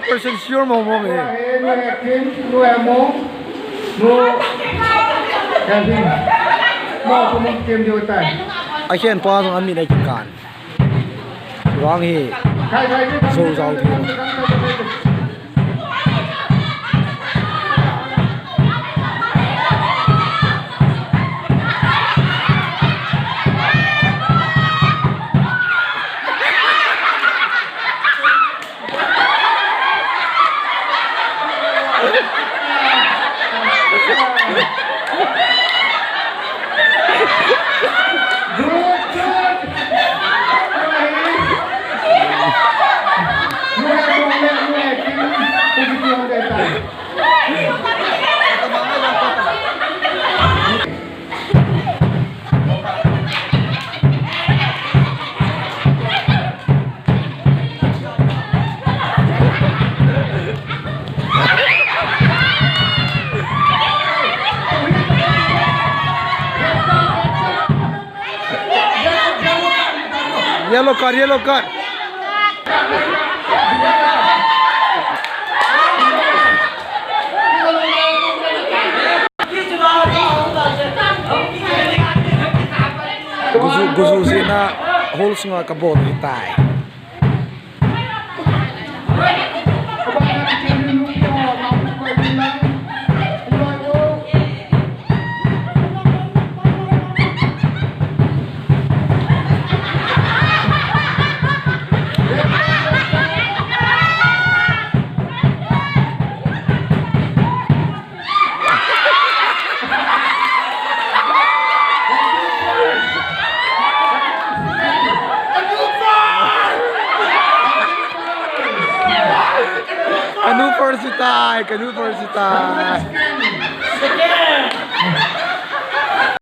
100% sure mo mo eh. Nu är Kim, nu är Mo. Nu är vi. Mo kommer Kim điều tại. ไอเช่นพอตรงนั้นมีในจุดการร้องฮี Khai khai đi. Sâu rau thì yellow card, yellow card. Gusto sina holes nga kabon itay. Kanu first itay, kanu first itay.